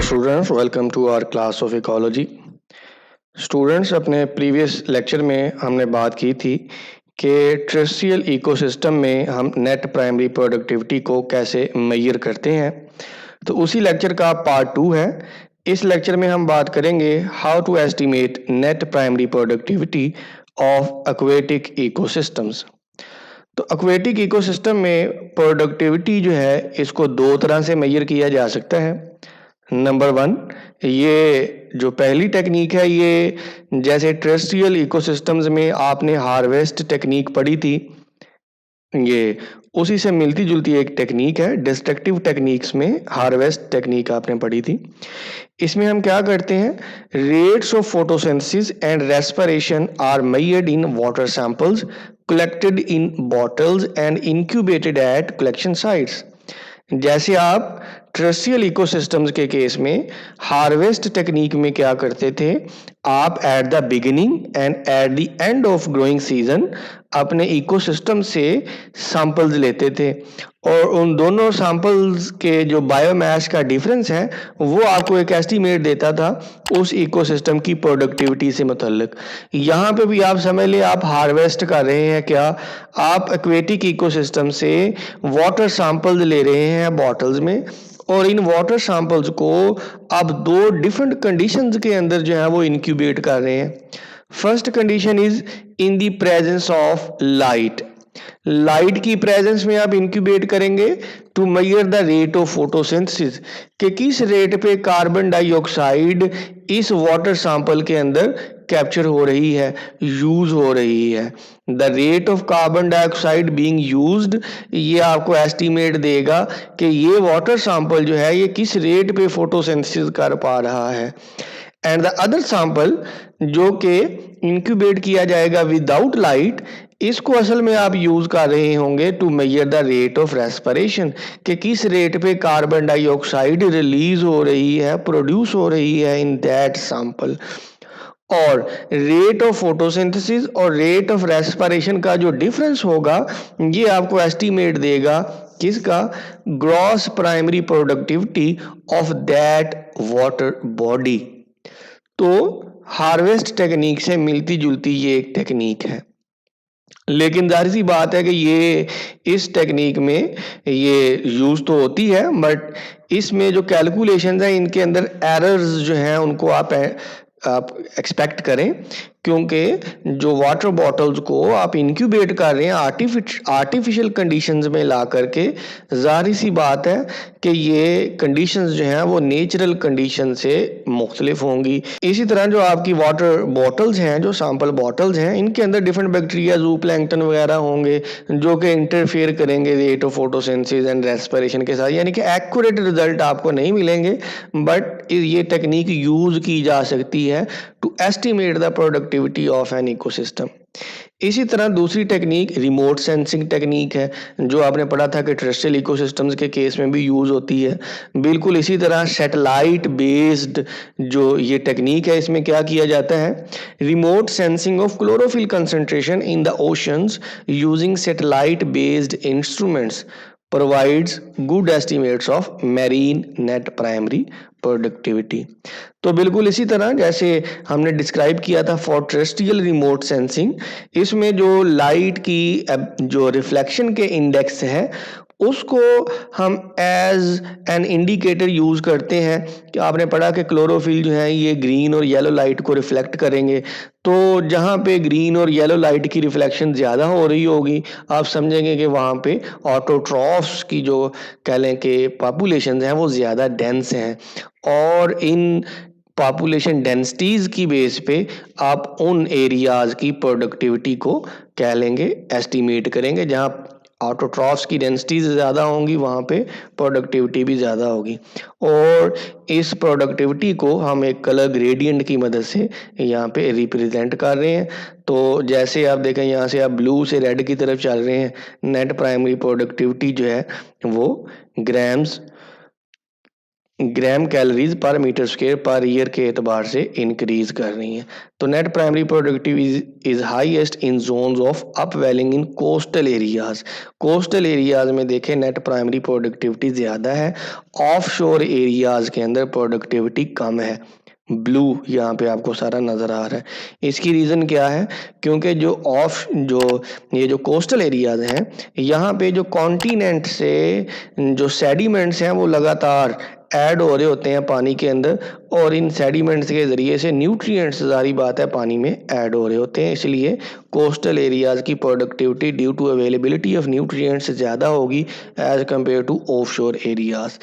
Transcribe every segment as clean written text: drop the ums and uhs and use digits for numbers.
Students, welcome to our class of ecology. Students, अपने previous lecture में हमने बात की थी कि टेरेस्ट्रियल इकोसिस्टम में हम नेट प्राइमरी प्रोडक्टिविटी को कैसे मेजर करते हैं। तो उसी लेक्चर का पार्ट 2 है। इस लेक्चर में हम बात करेंगे how to estimate net primary productivity of aquatic ecosystems. तो एक्वेटिक इकोसिस्टम में प्रोडक्टिविटी जो है इसको दो तरह से मेजर किया जा सकता है। नंबर 1, ये जो पहली टेक्निक है, ये जैसे टेरेस्ट्रियल इकोसिस्टम्स में आपने हार्वेस्ट टेक्निक पढ़ी थी, ये उसी से मिलती जुलती एक टेक्निक है। डिस्ट्रक्टिव टेक्निक्स में हार्वेस्ट टेक्निक आपने पढ़ी थी। इसमें हम क्या करते हैं, rates of photosynthesis and respiration are measured in water samples collected in bottles and incubated at collection sites। जैसे आप टेरेस्ट्रियल इकोसिस्टम्स के केस में हार्वेस्ट टेक्निक में क्या करते थे, आप at the beginning and at the end of growing season अपने इकोसिस्टम से सैंपल्स लेते थे और उन दोनों सैंपल्स के जो बायोमास का डिफरेंस है वो आपको एक एस्टीमेट देता था उस इकोसिस्टम की प्रोडक्टिविटी से मुतल्लिक। यहाँ पे भी आप समझ लें आप हार्वेस्ट कर रहे हैं, क्या आप एक्वेटिक इकोसिस्टम से वाटर सैंपल्स ले रहे हैं बॉटल्स में, और इन वाटर सैंपल्स को आप दो डिफरेंट कंडीशंस के अंदर जो है वो इंक्यूबेट कर रहे हैं। First condition is in the presence of light. Light की प्रेजेंस में आप इंक्यूबेट करेंगे to measure the rate of photosynthesis, कि किस रेट पे कार्बन डाइऑक्साइड इस वाटर सैंपल के अंदर कैप्चर हो रही है, यूज हो रही है। The rate of carbon dioxide being used, ये आपको एस्टीमेट देगा कि ये वाटर सैंपल जो है ये किस रेट पे फोटोसिंथेसिस कर पा रहा है। एंड द अदर सैंपल जो कि इंक्यूबेट किया जाएगा विदाउट लाइट, इसको असल में आप यूज कर रहे होंगे to measure the rate of respiration, कि किस रेट पे कार्बन डाइऑक्साइड रिलीज हो रही है, प्रोड्यूस हो रही है इन दैट सैंपल। और रेट ऑफ फोटोसिंथेसिस और रेट ऑफ रेस्पिरेशन का जो डिफरेंस होगा ये आपको एस्टीमेट देगा किसका, gross primary productivity of that water body. तो हार्वेस्ट टेक्निक से मिलती जुलती ये एक टेक्निक है, लेकिन जाहिर सी बात है कि ये इस टेक्निक में ये यूज तो होती है, बट इसमें जो कैलकुलेशंस हैं इनके अंदर एरर्स जो हैं उनको आप एक्सपेक्ट करें, क्योंकि जो वाटर बॉटल्स को आप इंक्यूबेट कर रहे हैं आर्टिफिशियल कंडीशंस में ला करके, जाहिर सी बात है कि ये कंडीशंस जो हैं वो नेचुरल कंडीशन से मुख्तलिफ होंगी। इसी तरह जो आपकी वाटर बॉटल्स हैं, जो सैंपल बॉटल्स हैं, इनके अंदर डिफरेंट बैक्टीरिया, ज़ूप्लैंक्टन वगैरह होंगे जो कि इंटरफेयर करेंगे rate of photosynthesis and respiration के साथ, यानी कि एक्यूरेट रिजल्ट आपको नहीं मिलेंगे, बट ये टेक्निक यूज की जा सकती है to estimate the productivity of an ecosystem. इसी तरह दूसरी टेक्निक रिमोट सेंसिंग टेक्निक है, जो आपने पढ़ा था कि टेरेस्ट्रियल इकोसिस्टम्स के केस में भी यूज होती है। बिल्कुल इसी तरह सैटेलाइट बेस्ड जो ये टेक्निक है, इसमें क्या किया जाता है, remote sensing of chlorophyll concentration in the oceans using satellite based instruments provides good estimates of marine net primary productivity। तो बिल्कुल इसी तरह जैसे हमने डिस्क्राइब किया था फॉर टेरेस्ट्रियल रिमोट सेंसिंग, इसमें जो लाइट की जो रिफ्लेक्शन के इंडेक्स है उसको हम एज एन इंडिकेटर यूज करते हैं। कि आपने पढ़ा कि क्लोरोफिल जो है ये ग्रीन और येलो लाइट को रिफ्लेक्ट करेंगे, तो जहाँ पे ग्रीन और येलो लाइट की रिफ्लेक्शन ज़्यादा हो रही होगी आप समझेंगे कि वहाँ पे ऑटोट्रॉफ्स की जो कह लें कि पॉपुलेशन हैं वो ज़्यादा डेंस हैं, और इन पॉपुलेशन डेंसिटीज़ की बेस पे आप उन एरियाज़ की प्रोडक्टिविटी को कह लेंगे एस्टिमेट करेंगे। जहाँ ऑटोट्रॉफ्स की डेंसिटीज ज़्यादा होंगी वहाँ पे प्रोडक्टिविटी भी ज़्यादा होगी, और इस प्रोडक्टिविटी को हम एक कलर ग्रेडियंट की मदद से यहाँ पे रिप्रेजेंट कर रहे हैं। तो जैसे आप देखें यहाँ से आप ब्लू से रेड की तरफ चल रहे हैं, नेट प्राइमरी प्रोडक्टिविटी जो है वो grams gram calories per metre square per year के एतबार से इंक्रीज कर रही हैं। तो net primary productivity is highest in zones of upwelling in coastal areas. Coastal areas में देखें नेट प्राइमरी प्रोडक्टिविटी ज़्यादा है, ऑफ शोर एरियाज के अंदर प्रोडक्टिविटी कम है। ब्लू यहाँ पे आपको सारा नज़र आ रहा है। इसकी रीज़न क्या है? क्योंकि ये जो कोस्टल एरियाज हैं, यहाँ पे जो कॉन्टिनेंट से जो सेडिमेंट्स हैं वो लगातार ऐड हो रहे होते हैं पानी के अंदर, और इन सेडिमेंट्स के ज़रिए से न्यूट्रिएंट्स, सारी बात है, पानी में ऐड हो रहे होते हैं। इसलिए कोस्टल एरियाज़ की productivity due to availability of nutrients ज़्यादा होगी as compare to offshore areas.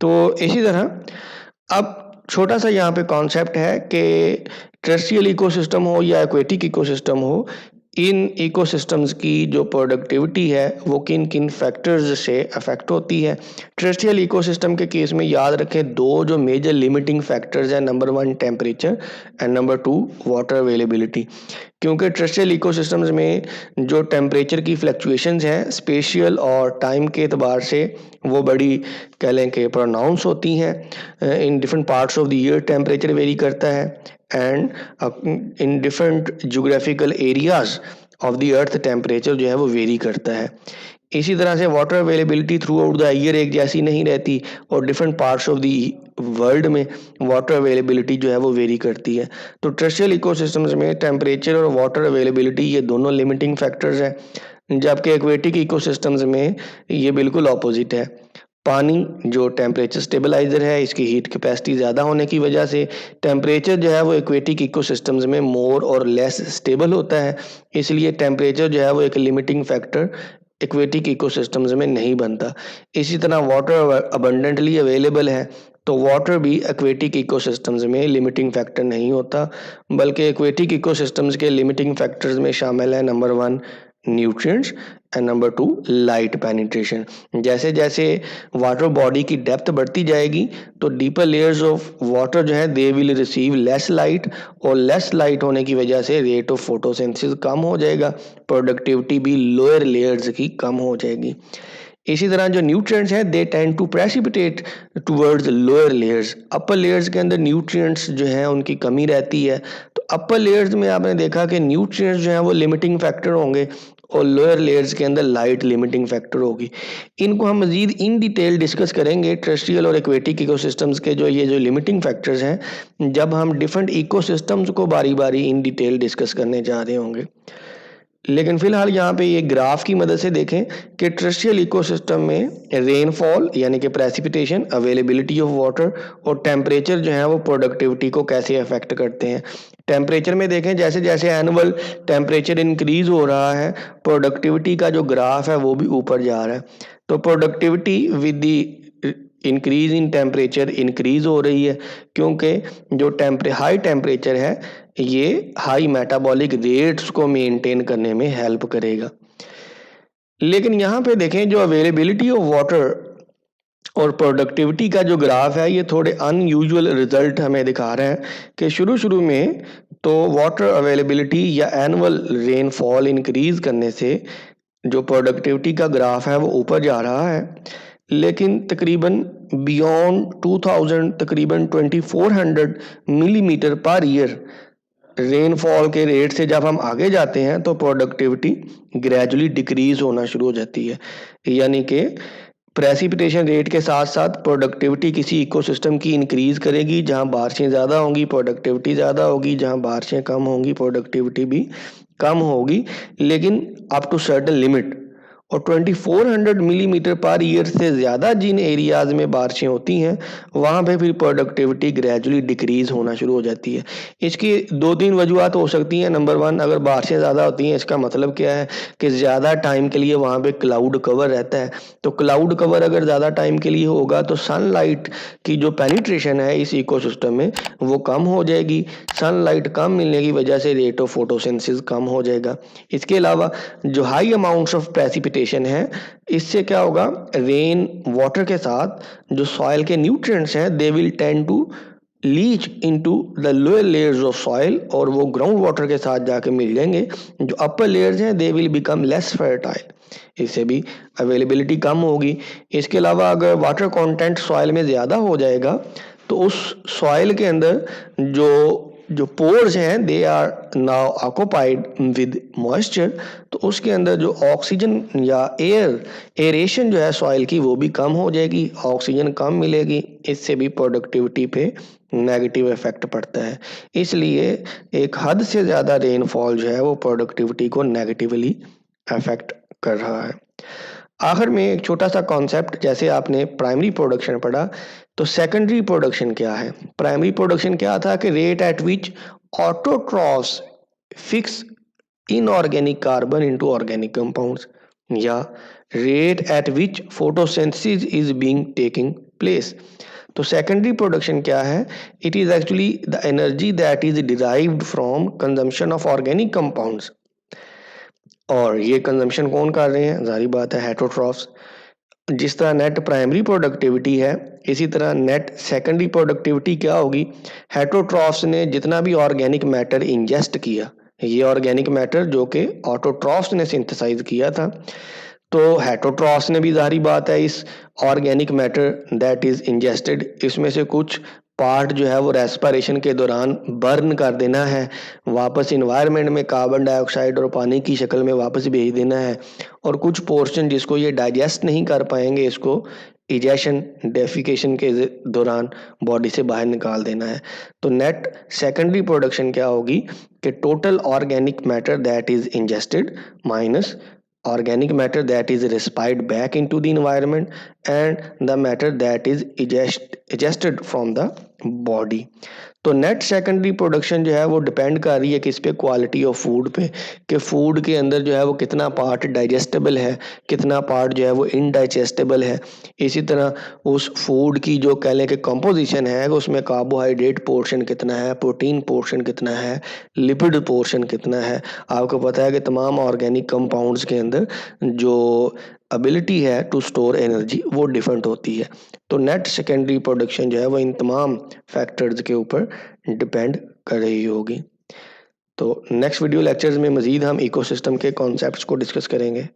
तो इसी तरह अब छोटा सा यहाँ पे कॉन्सेप्ट है कि टेरेस्ट्रियल इकोसिस्टम हो या एक्वेटिक इकोसिस्टम हो, इन इकोसिस्टम्स की जो प्रोडक्टिविटी है वो किन किन फैक्टर्स से अफेक्ट होती है। टेरेस्ट्रियल इकोसिस्टम के केस में याद रखें दो जो मेजर लिमिटिंग फैक्टर्स हैं, number 1 temperature and number 2 water availability. क्योंकि टेरेस्ट्रियल इकोसिस्टम्स में जो टेम्परेचर की फ्लक्चुएशंस हैं स्पेशियल और टाइम के एतबार से वो बड़ी कह लें कि प्रोनाउंस होती हैं। In different parts of the year temperature vary करता है, and in different geographical areas of the earth temperature जो है वो वेरी करता है। इसी तरह से water availability through out the year एक जैसी नहीं रहती, और different parts of the world में वाटर अवेलेबिलिटी जो है वो वेरी करती है। तो टेरेस्ट्रियल इकोसिस्टम्स में टेम्परेचर और वाटर अवेलेबिलिटी ये दोनों लिमिटिंग फैक्टर्स हैं, जबकि एक्वेटिक इकोसिस्टम्स में ये बिल्कुल ऑपोजिट है। पानी जो टेम्परेचर स्टेबलाइजर है, इसकी हीट कैपेसिटी ज़्यादा होने की वजह से टेम्परेचर जो है वो एक्वेटिक इकोसिस्टम्स में मोर और लेस स्टेबल होता है। इसलिए टेम्परेचर जो है वो एक लिमिटिंग फैक्टर एक्वेटिक इकोसिस्टम्स में नहीं बनता। इसी तरह वाटर अबंडेंटली अवेलेबल है, तो वाटर भी एक्वेटिक इकोसिस्टम्स में लिमिटिंग फैक्टर नहीं होता, बल्कि एक्वेटिक इकोसिस्टम्स के लिमिटिंग फैक्टर्स में शामिल है number 1 nutrients and number 2 light penetration. जैसे जैसे वाटर बॉडी की डेप्थ बढ़ती जाएगी तो डीपर लेयर्स ऑफ वाटर जो है they will receive less light, और लेस लाइट होने की वजह से रेट ऑफ फोटोसिंथेसिस कम हो जाएगा, प्रोडक्टिविटी भी लोअर लेयर्स की कम हो जाएगी। इसी तरह जो न्यूट्रिएंट्स हैं they tend to precipitate towards lower layers. Upper layers के अंदर न्यूट्रिएंट्स जो हैं उनकी कमी रहती है, तो अपर लेयर्स में आपने देखा कि न्यूट्रिएंट्स जो हैं वो लिमिटिंग फैक्टर होंगे, और लोअर लेयर्स के अंदर लाइट लिमिटिंग फैक्टर होगी। इनको हम मज़ीद इन डिटेल डिस्कस करेंगे टेरेस्ट्रियल और एक्वेटिक इकोसिस्टम्स के ये जो लिमिटिंग फैक्टर्स हैं, जब हम डिफरेंट इकोसिस्टम्स को बारी बारी इन डिटेल डिस्कस करने जा रहे होंगे। लेकिन फिलहाल यहाँ पे ये ग्राफ की मदद से देखें कि टेरेस्ट्रियल इकोसिस्टम में रेनफॉल यानी कि प्रेसिपिटेशन, अवेलेबिलिटी ऑफ वाटर और टेम्परेचर जो है वो प्रोडक्टिविटी को कैसे अफेक्ट करते हैं। टेम्परेचर में देखें जैसे जैसे एनुअल टेम्परेचर इंक्रीज हो रहा है, प्रोडक्टिविटी का जो ग्राफ है वो भी ऊपर जा रहा है। तो productivity with the increase in temperature increase हो रही है, क्योंकि जो हाई टेम्परेचर है ये हाई मेटाबॉलिक रेट्स को मेंटेन करने में हेल्प करेगा। लेकिन यहाँ पे देखें जो अवेलेबिलिटी ऑफ वाटर और प्रोडक्टिविटी का जो ग्राफ है ये थोड़े अनयूजुअल रिजल्ट हमें दिखा रहे हैं कि शुरू में तो वाटर अवेलेबिलिटी या एनुअल रेनफॉल इंक्रीज करने से जो प्रोडक्टिविटी का ग्राफ है वो ऊपर जा रहा है, लेकिन तकरीबन बियॉन्ड 2000 तकरीबन 2400 मिलीमीटर पर ईयर रेनफॉल के रेट से जब हम आगे जाते हैं तो प्रोडक्टिविटी ग्रेजुअली डिक्रीज होना शुरू हो जाती है। यानी कि प्रेसिपिटेशन रेट के साथ साथ प्रोडक्टिविटी किसी इकोसिस्टम की इंक्रीज करेगी, जहां बारिशें ज़्यादा होंगी प्रोडक्टिविटी ज़्यादा होगी, जहां बारिशें कम होंगी प्रोडक्टिविटी भी कम होगी, लेकिन अप टू सर्टेन लिमिट। और 2400 मिलीमीटर पर ईयर से ज़्यादा जिन एरियाज़ में बारिशें होती हैं वहाँ पे फिर प्रोडक्टिविटी ग्रेजुअली डिक्रीज़ होना शुरू हो जाती है। इसकी 2-3 वजूहत हो सकती हैं। नंबर 1, अगर बारिशें ज़्यादा होती हैं इसका मतलब क्या है कि ज़्यादा टाइम के लिए वहाँ पे क्लाउड कवर रहता है, तो क्लाउड कवर अगर ज़्यादा टाइम के लिए होगा तो सनलाइट की जो पेनिट्रेशन है इस इकोसिस्टम में वो कम हो जाएगी। सनलाइट कम मिलने की वजह से रेट ऑफ फोटोसिंथेसिस कम हो जाएगा। इसके अलावा जो हाई अमाउंट्स ऑफ प्रेसिपिटेशन है, इससे क्या होगा, रेन वाटर के साथ जो सॉइल के न्यूट्रिएंट्स हैं they will tend to leach into the lower layers of soil, और वो ग्राउंड वाटर के साथ जाके मिल जाएंगे। जो अपर लेयर्स हैं they will become less fertile, इससे भी अवेलेबिलिटी कम होगी। इसके अलावा अगर वाटर कंटेंट सॉइल में ज़्यादा हो जाएगा तो उस सॉइल के अंदर जो जो पोर्स हैं they are now occupied with moisture, तो उसके अंदर जो ऑक्सीजन या एरेशन जो है सॉइल की वो भी कम हो जाएगी, ऑक्सीजन कम मिलेगी, इससे भी प्रोडक्टिविटी पे नेगेटिव इफेक्ट पड़ता है। इसलिए एक हद से ज़्यादा रेनफॉल जो है वो प्रोडक्टिविटी को नेगेटिवली अफेक्ट कर रहा है। आखिर में एक छोटा सा कॉन्सेप्ट, जैसे आपने प्राइमरी प्रोडक्शन पढ़ा, तो सेकेंडरी प्रोडक्शन क्या है? प्राइमरी प्रोडक्शन क्या था कि rate at which autotrophs fix inorganic carbon into organic compounds, या rate at which photosynthesis is being taking place. तो सेकेंडरी प्रोडक्शन क्या है? It is actually the energy that is derived from consumption of organic compounds, और ये consumption कौन कर रहे हैं? जारी बात है हेटरोट्रॉफ्स। जिस तरह नेट प्राइमरी प्रोडक्टिविटी है, इसी तरह नेट सेकेंडरी प्रोडक्टिविटी क्या होगी? हेटरोट्रॉफ्स ने जितना भी ऑर्गेनिक मैटर इंजेस्ट किया, ये ऑर्गेनिक मैटर जो कि ऑटोट्रॉफ्स ने सिंथेसाइज किया था, तो हेटरोट्रॉफ्स ने भी जारी बात है इस organic matter that is ingested, इसमें से कुछ पार्ट जो है वो रेस्पिरेशन के दौरान बर्न कर देना है, वापस इन्वायरमेंट में कार्बन डाइऑक्साइड और पानी की शक्ल में वापस भेज देना है, और कुछ पोर्शन जिसको ये डाइजेस्ट नहीं कर पाएंगे इसको इजेशन डेफिकेशन के दौरान बॉडी से बाहर निकाल देना है। तो नेट सेकेंडरी प्रोडक्शन क्या होगी कि total organic matter that is ingested minus organic matter that is respired back into the environment and the matter that is egested from the body। तो नेट सेकेंडरी प्रोडक्शन जो है वो depend कर रही है किस पे? क्वालिटी ऑफ फूड पे, कि फूड के अंदर जो है वो कितना पार्ट डाइजेस्टेबल है, कितना पार्ट जो है वो इनडाइजेस्टेबल है। इसी तरह उस फूड की जो कह लें कि कंपोजिशन है, उसमें कार्बोहाइड्रेट पोर्शन कितना है, प्रोटीन पोर्शन कितना है, लिपिड पोर्शन कितना है। आपको पता है कि तमाम ऑर्गेनिक कंपाउंड्स के अंदर जो एबिलिटी है टू स्टोर एनर्जी वो डिफरेंट होती है। तो नेट सेकेंडरी प्रोडक्शन जो है वो इन तमाम फैक्टर्स के ऊपर डिपेंड कर रही होगी। तो नेक्स्ट वीडियो लेक्चर्स में मज़ीद हम इकोसिस्टम के कॉन्सेप्ट्स को डिस्कस करेंगे।